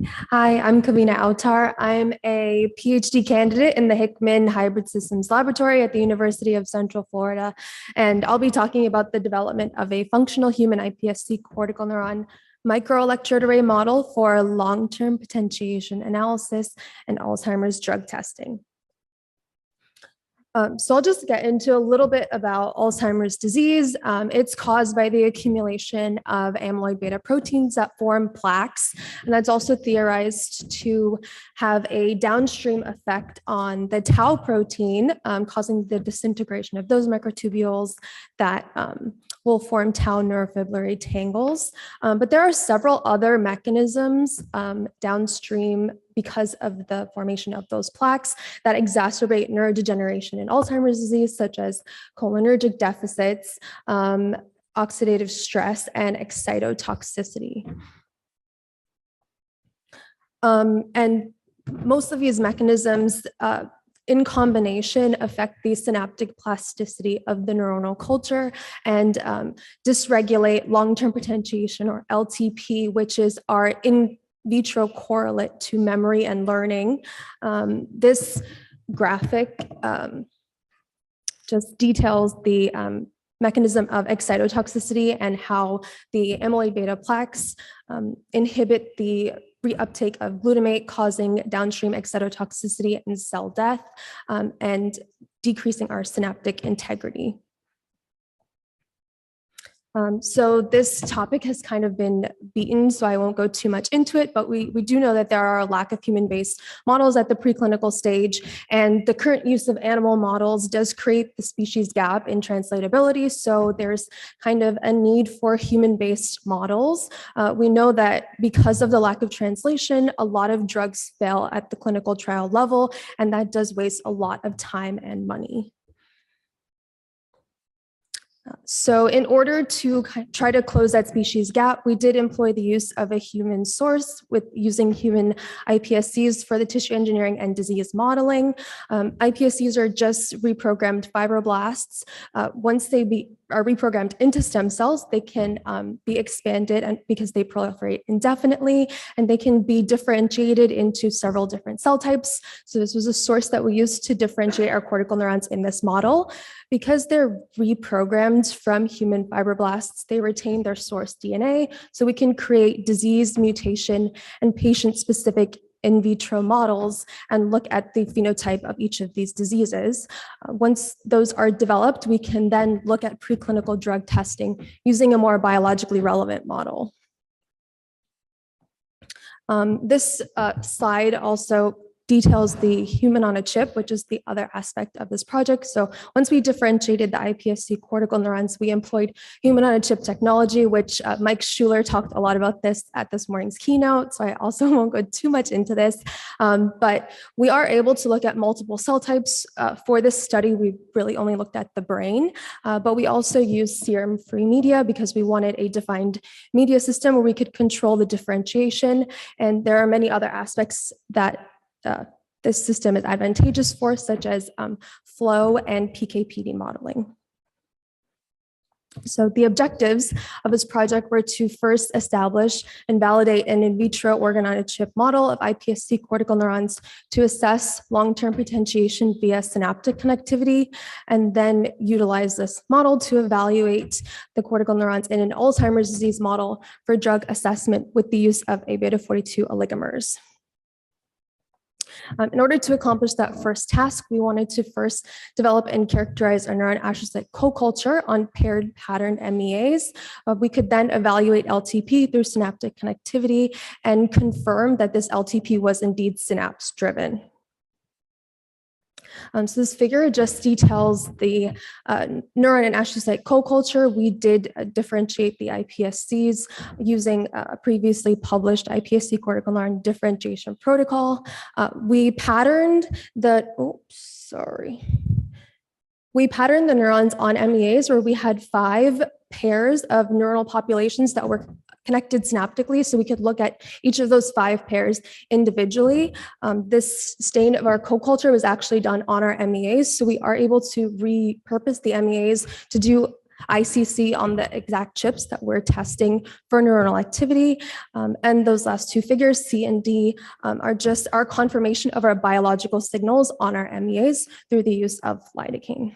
Hi, I'm Kavina Autar. I'm a PhD candidate in the Hickman Hybrid Systems Laboratory at the University of Central Florida, and I'll be talking about the development of a functional human iPSC cortical neuron microelectrode array model for long-term potentiation analysis and Alzheimer's drug testing. So I'll just get into a little bit about Alzheimer's disease. It's caused by the accumulation of amyloid beta proteins that form plaques, and that's also theorized to have a downstream effect on the tau protein, causing the disintegration of those microtubules that will form tau neurofibrillary tangles. But there are several other mechanisms downstream because of the formation of those plaques that exacerbate neurodegeneration in Alzheimer's disease, such as cholinergic deficits, oxidative stress, and excitotoxicity. And most of these mechanisms in combination affect the synaptic plasticity of the neuronal culture and dysregulate long-term potentiation, or LTP, which is our in vitro correlate to memory and learning. This graphic just details the mechanism of excitotoxicity and how the amyloid beta plaques inhibit the reuptake of glutamate, causing downstream excitotoxicity and cell death, and decreasing our synaptic integrity. So this topic has kind of been beaten, so I won't go too much into it, but we do know that there are a lack of human-based models at the preclinical stage, and the current use of animal models does create the species gap in translatability, so there's kind of a need for human-based models. We know that because of the lack of translation, a lot of drugs fail at the clinical trial level, and that does waste a lot of time and money. So in order to try to close that species gap, we did employ the use of a human source with using human iPSCs for the tissue engineering and disease modeling. iPSCs are just reprogrammed fibroblasts. Once they are reprogrammed into stem cells, they can be expanded, and because they proliferate indefinitely, and they can be differentiated into several different cell types. So this was a source that we used to differentiate our cortical neurons in this model. Because they're reprogrammed from human fibroblasts, they retain their source DNA, so we can create disease, mutation, and patient-specific in vitro models and look at the phenotype of each of these diseases. Once those are developed, we can then look at preclinical drug testing using a more biologically relevant model. This slide also details the human on a chip, which is the other aspect of this project. So once we differentiated the iPSC-Cortical neurons, we employed human on a chip technology, which Mike Schuler talked a lot about this at this morning's keynote, so I also won't go too much into this. But we are able to look at multiple cell types. For this study, we really only looked at the brain, but we also used serum-free media because we wanted a defined media system where we could control the differentiation. And there are many other aspects that this system is advantageous for, such as flow and PK/PD modeling. So the objectives of this project were to first establish and validate an in vitro organ-on-a-chip model of iPSC cortical neurons to assess long-term potentiation via synaptic connectivity, and then utilize this model to evaluate the cortical neurons in an Alzheimer's disease model for drug assessment with the use of A-beta-42 oligomers. In order to accomplish that first task, we wanted to first develop and characterize a neuron astrocyte co-culture on paired patterned MEAs. We could then evaluate LTP through synaptic connectivity and confirm that this LTP was indeed synapse-driven. So this figure just details the neuron and astrocyte co-culture. We did differentiate the iPSCs using a previously published iPSC cortical neuron differentiation protocol. We patterned the neurons on MEAs where we had 5 pairs of neuronal populations that were connected synaptically, so we could look at each of those 5 pairs individually. This stain of our co-culture was actually done on our MEAs, so we are able to repurpose the MEAs to do ICC on the exact chips that we're testing for neuronal activity. And those last two figures, C and D, are just our confirmation of our biological signals on our MEAs through the use of lidocaine.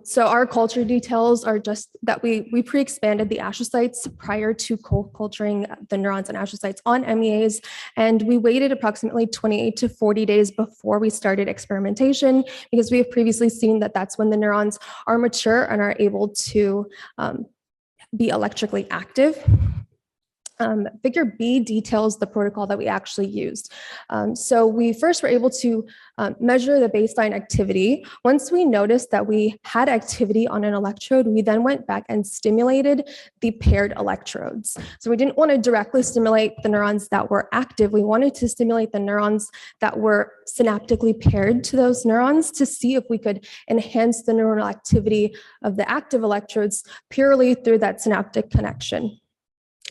So our culture details are just that we pre-expanded the astrocytes prior to culturing the neurons and astrocytes on MEAs, and we waited approximately 28 to 40 days before we started experimentation because we have previously seen that that's when the neurons are mature and are able to be electrically active. Figure B details the protocol that we actually used. So we first were able to measure the baseline activity. Once we noticed that we had activity on an electrode, we then went back and stimulated the paired electrodes. So we didn't want to directly stimulate the neurons that were active. We wanted to stimulate the neurons that were synaptically paired to those neurons to see if we could enhance the neuronal activity of the active electrodes purely through that synaptic connection.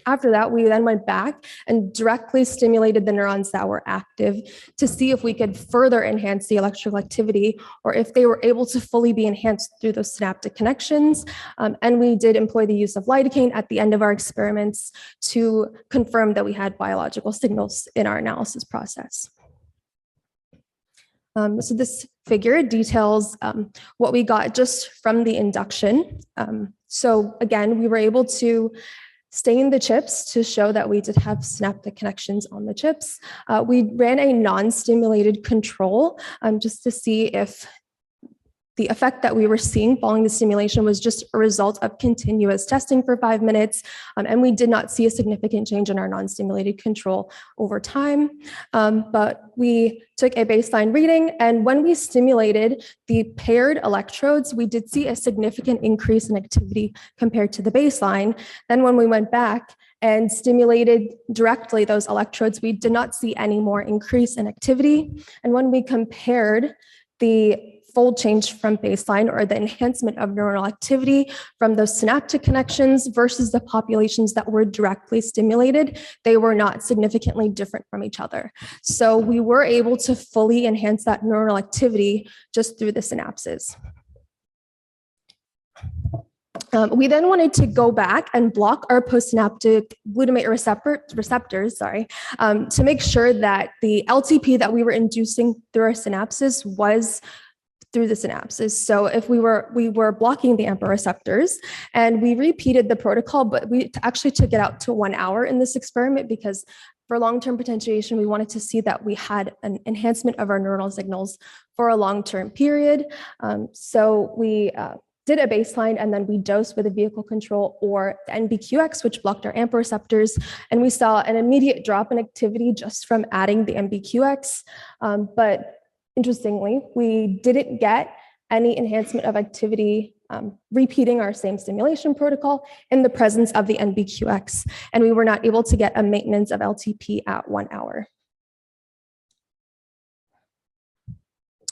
After that, we then went back and directly stimulated the neurons that were active to see if we could further enhance the electrical activity or if they were able to fully be enhanced through those synaptic connections. And we did employ the use of lidocaine at the end of our experiments to confirm that we had biological signals in our analysis process. So this figure details what we got just from the induction. So again, we were able to stain the chips to show that we did have synaptic connections on the chips. We ran a non-stimulated control just to see if the effect that we were seeing following the stimulation was just a result of continuous testing for 5 minutes, and we did not see a significant change in our non-stimulated control over time. But we took a baseline reading, and when we stimulated the paired electrodes, we did see a significant increase in activity compared to the baseline. Then when we went back and stimulated directly those electrodes, we did not see any more increase in activity. And when we compared the fold change from baseline or the enhancement of neuronal activity from those synaptic connections versus the populations that were directly stimulated, they were not significantly different from each other. So we were able to fully enhance that neuronal activity just through the synapses. We then wanted to go back and block our postsynaptic glutamate receptors, to make sure that the LTP that we were inducing through our synapses was through the synapses. So if we were blocking the AMPA receptors, and we repeated the protocol, but we actually took it out to 1 hour in this experiment because for long-term potentiation, we wanted to see that we had an enhancement of our neuronal signals for a long-term period. So we did a baseline, and then we dosed with a vehicle control or the NBQX, which blocked our AMPA receptors, and we saw an immediate drop in activity just from adding the NBQX. But interestingly, we didn't get any enhancement of activity repeating our same stimulation protocol in the presence of the NBQX, and we were not able to get a maintenance of LTP at 1 hour.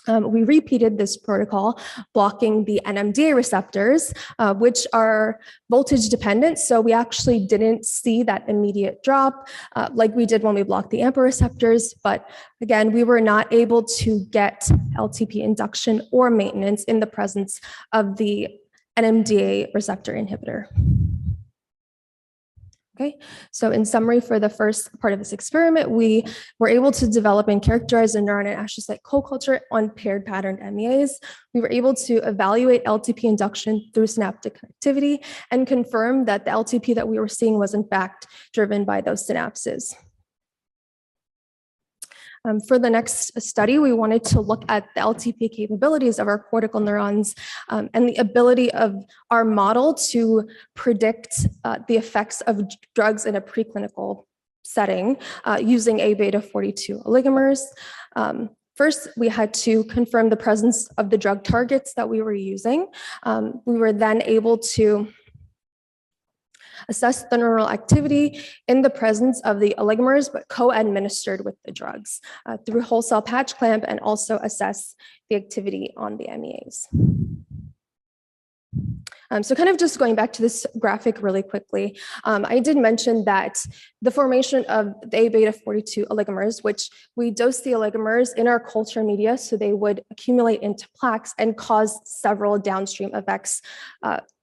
We repeated this protocol, blocking the NMDA receptors, which are voltage dependent. So we actually didn't see that immediate drop like we did when we blocked the AMPA receptors. But again, we were not able to get LTP induction or maintenance in the presence of the NMDA receptor inhibitor. Okay, so in summary, for the first part of this experiment, we were able to develop and characterize a neuron and astrocyte co-culture on paired patterned MEAs. We were able to evaluate LTP induction through synaptic activity and confirm that the LTP that we were seeing was in fact driven by those synapses. For the next study, we wanted to look at the LTP capabilities of our cortical neurons and the ability of our model to predict the effects of drugs in a preclinical setting using A-beta 42 oligomers. First, we had to confirm the presence of the drug targets that we were using. We were then able to assess the neuronal activity in the presence of the oligomers, but co-administered with the drugs through whole cell patch clamp, and also assess the activity on the MEAs. So kind of just going back to this graphic really quickly, I did mention that the formation of the A-beta 42 oligomers, which we dose the oligomers in our culture media so they would accumulate into plaques and cause several downstream effects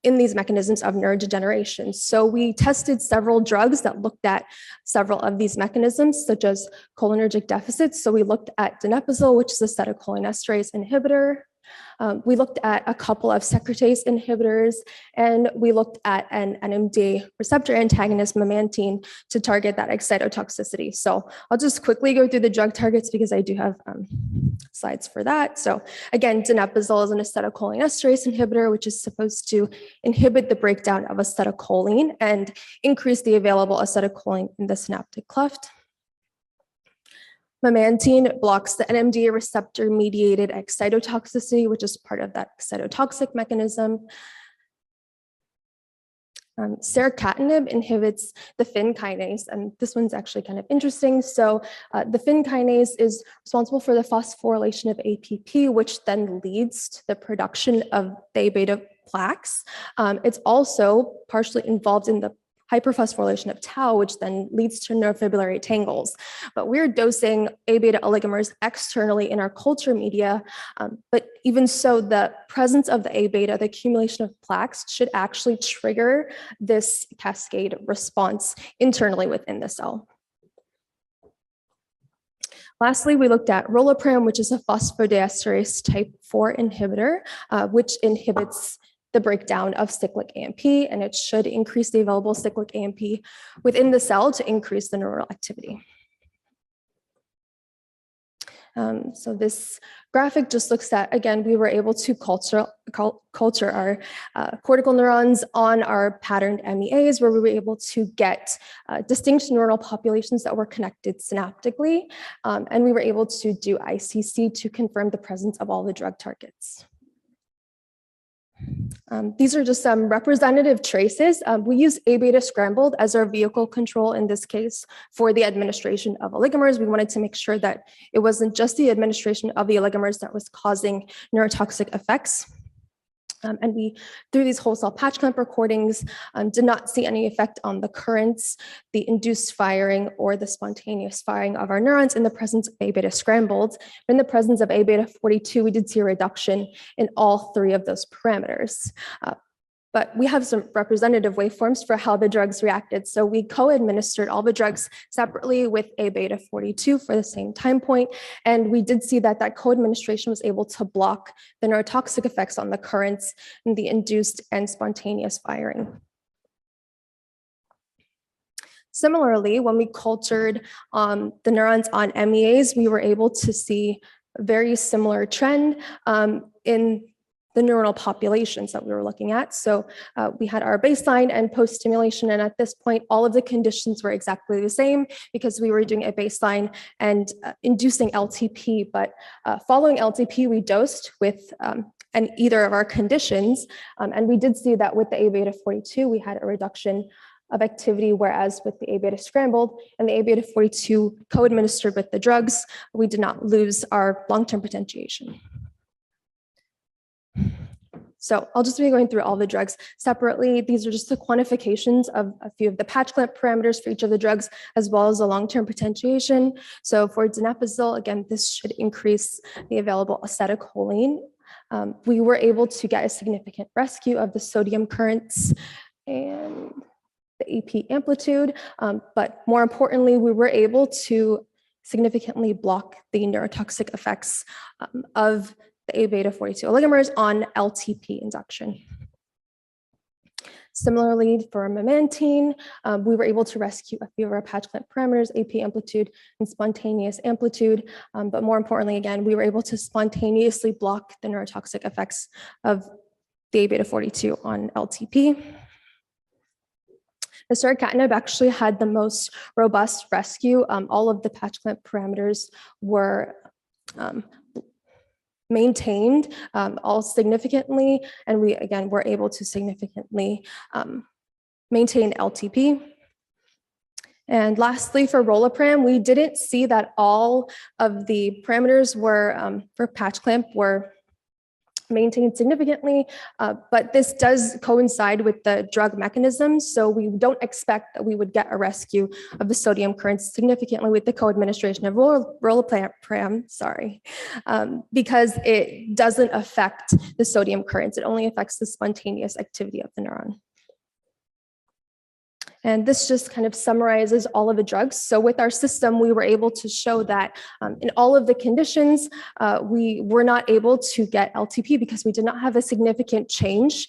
in these mechanisms of neurodegeneration. So we tested several drugs that looked at several of these mechanisms, such as cholinergic deficits. So we looked at donepezil, which is a acetylcholinesterase inhibitor. We looked at a couple of secretase inhibitors, and we looked at an NMDA receptor antagonist, memantine, to target that excitotoxicity. So I'll just quickly go through the drug targets because I do have slides for that. So again, donepezil is an acetylcholinesterase inhibitor, which is supposed to inhibit the breakdown of acetylcholine and increase the available acetylcholine in the synaptic cleft. Memantine blocks the NMDA receptor-mediated excitotoxicity, which is part of that excitotoxic mechanism. Saracatinib inhibits the FIN kinase, and this one's actually kind of interesting. So the FIN kinase is responsible for the phosphorylation of APP, which then leads to the production of the A-beta plaques. It's also partially involved in the hyperphosphorylation of tau, which then leads to neurofibrillary tangles. But we're dosing A-beta oligomers externally in our culture media. But even so, the presence of the A-beta, the accumulation of plaques, should actually trigger this cascade response internally within the cell. Lastly, we looked at roloprem, which is a phosphodiesterase type 4 inhibitor, which inhibits the breakdown of cyclic AMP, and it should increase the available cyclic AMP within the cell to increase the neural activity. So this graphic just looks at, again, we were able to culture our cortical neurons on our patterned MEAs, where we were able to get distinct neural populations that were connected synaptically, and we were able to do ICC to confirm the presence of all the drug targets. These are just some representative traces. We use A-beta scrambled as our vehicle control in this case for the administration of oligomers. We wanted to make sure that it wasn't just the administration of the oligomers that was causing neurotoxic effects. And we, through these whole cell patch clamp recordings, did not see any effect on the currents, the induced firing, or the spontaneous firing of our neurons in the presence of A-beta scrambled. In the presence of A-beta 42, we did see a reduction in all three of those parameters. But we have some representative waveforms for how the drugs reacted. So we co-administered all the drugs separately with A-beta 42 for the same time point. And we did see that that co-administration was able to block the neurotoxic effects on the currents and the induced and spontaneous firing. Similarly, when we cultured the neurons on MEAs, we were able to see a very similar trend in the neuronal populations that we were looking at. So we had our baseline and post-stimulation, and at this point, all of the conditions were exactly the same because we were doing a baseline and inducing LTP, but following LTP, we dosed with either of our conditions, and we did see that with the A-beta 42, we had a reduction of activity, whereas with the A-beta scrambled and the A-beta 42 co-administered with the drugs, we did not lose our long-term potentiation. So I'll just be going through all the drugs separately. These are just the quantifications of a few of the patch clamp parameters for each of the drugs, as well as the long-term potentiation. So for donepezil, again, this should increase the available acetylcholine. We were able to get a significant rescue of the sodium currents and the AP amplitude, but more importantly, we were able to significantly block the neurotoxic effects of the A-beta 42 oligomers on LTP induction. Similarly, for memantine, we were able to rescue a few of our patch clamp parameters, AP amplitude and spontaneous amplitude, but more importantly, again, we were able to spontaneously block the neurotoxic effects of the A-beta 42 on LTP. The saracatinib actually had the most robust rescue. All of the patch clamp parameters were maintained all significantly, and we again were able to significantly maintain LTP. And lastly, for roloprem, we didn't see that all of the parameters were for patch clamp were maintained significantly, but this does coincide with the drug mechanism. So we don't expect that we would get a rescue of the sodium currents significantly with the co-administration of roloprap, because it doesn't affect the sodium currents. It only affects the spontaneous activity of the neuron. And this just kind of summarizes all of the drugs. So with our system, we were able to show that in all of the conditions, we were not able to get LTP because we did not have a significant change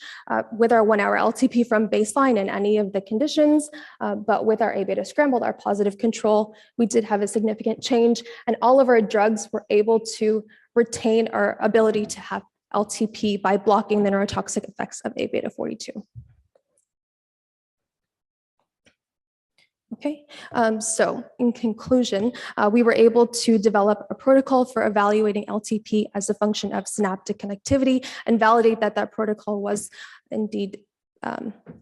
with our 1 hour LTP from baseline in any of the conditions. But with our A-beta scrambled, our positive control, we did have a significant change. And all of our drugs were able to retain our ability to have LTP by blocking the neurotoxic effects of A-beta 42. Okay, so in conclusion, we were able to develop a protocol for evaluating LTP as a function of synaptic connectivity and validate that that protocol was indeed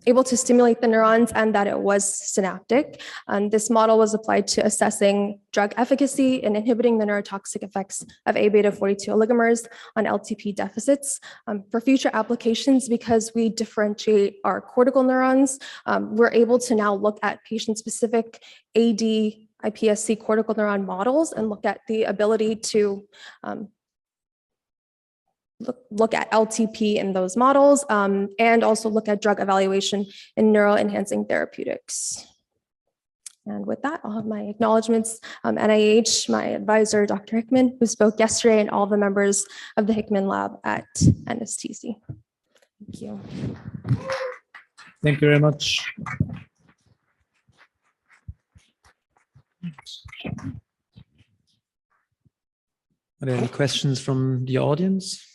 able to stimulate the neurons and that it was synaptic. This model was applied to assessing drug efficacy in inhibiting the neurotoxic effects of A-beta 42 oligomers on LTP deficits. For future applications, because we differentiate our cortical neurons, we're able to now look at patient-specific AD iPSC-Cortical neuron models and look at the ability to look at LTP in those models, and also look at drug evaluation in neuroenhancing therapeutics. And with that, I'll have my acknowledgements. NIH, my advisor, Dr. Hickman, who spoke yesterday, and all the members of the Hickman Lab at NSTC. Thank you. Thank you very much. Are there any questions from the audience?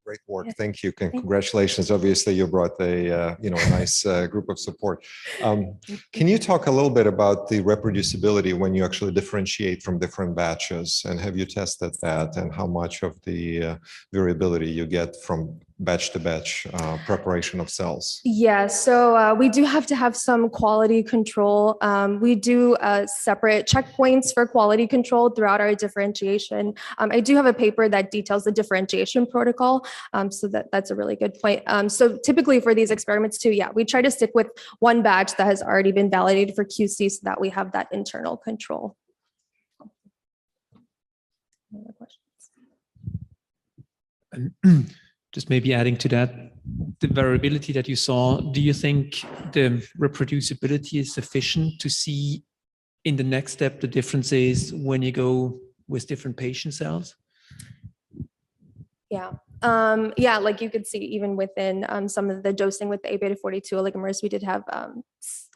Great work. Thank you. Congratulations. Obviously, you brought a nice group of support. Can you talk a little bit about the reproducibility when you actually differentiate from different batches? And have you tested that? And how much of the variability you get from batch to batch preparation of cells? Yeah, so we do have to have some quality control. We do separate checkpoints for quality control throughout our differentiation. I do have a paper that details the differentiation protocol, so that's a really good point. So typically for these experiments too, yeah, we try to stick with one batch that has already been validated for QC so that we have that internal control. Any other questions? Just maybe adding to that, the variability that you saw, do you think the reproducibility is sufficient to see in the next step the differences when you go with different patient cells? Yeah. Yeah, like you could see even within some of the dosing with the A-beta 42 oligomers, we did have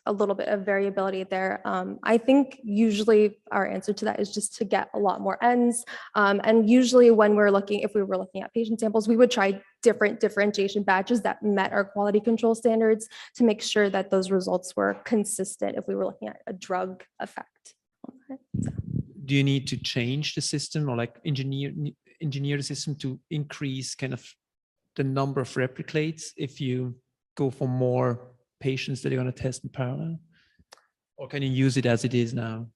a little bit of variability there. I think usually our answer to that is just to get a lot more Ns. And usually when we're looking, if we were looking at patient samples, we would try different differentiation batches that met our quality control standards to make sure that those results were consistent if we were looking at a drug effect. Do you need to change the system or like engineer the system to increase kind of the number of replicates if you go for more patients that you're going to test in parallel? Or can you use it as it is now?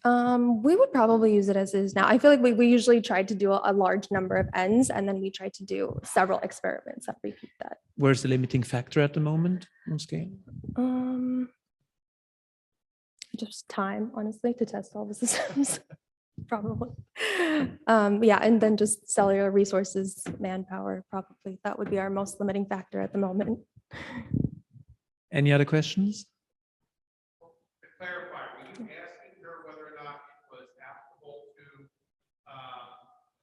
We would probably use it as it is now. I feel like we usually try to do a large number of Ns, and then we try to do several experiments that repeat that. Where's the limiting factor at the moment on scale? Just time, honestly, to test all the systems. Probably. Yeah, and then just cellular resources, manpower, probably. That would be our most limiting factor at the moment. Any other questions? To clarify, were you asking her whether or not it was applicable to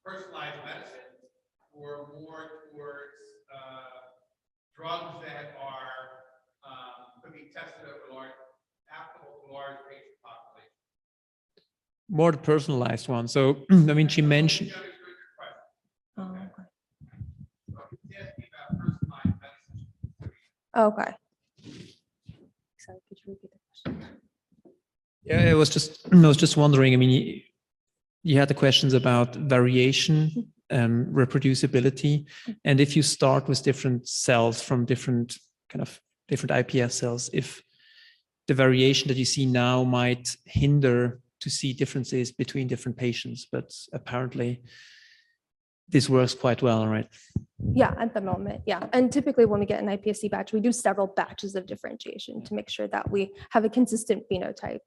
personalized medicine or more towards drugs that are could be tested over applicable to large patient population? More the personalized one. So, I mean, she mentioned. Okay. Sorry, could you repeat the question? Yeah, I was just wondering, I mean, you had the questions about variation and reproducibility. And if you start with different cells from different iPS cells, if the variation that you see now might hinder to see differences between different patients, but apparently this works quite well, right? Yeah, at the moment, yeah. And typically when we get an iPSC batch, we do several batches of differentiation to make sure that we have a consistent phenotype.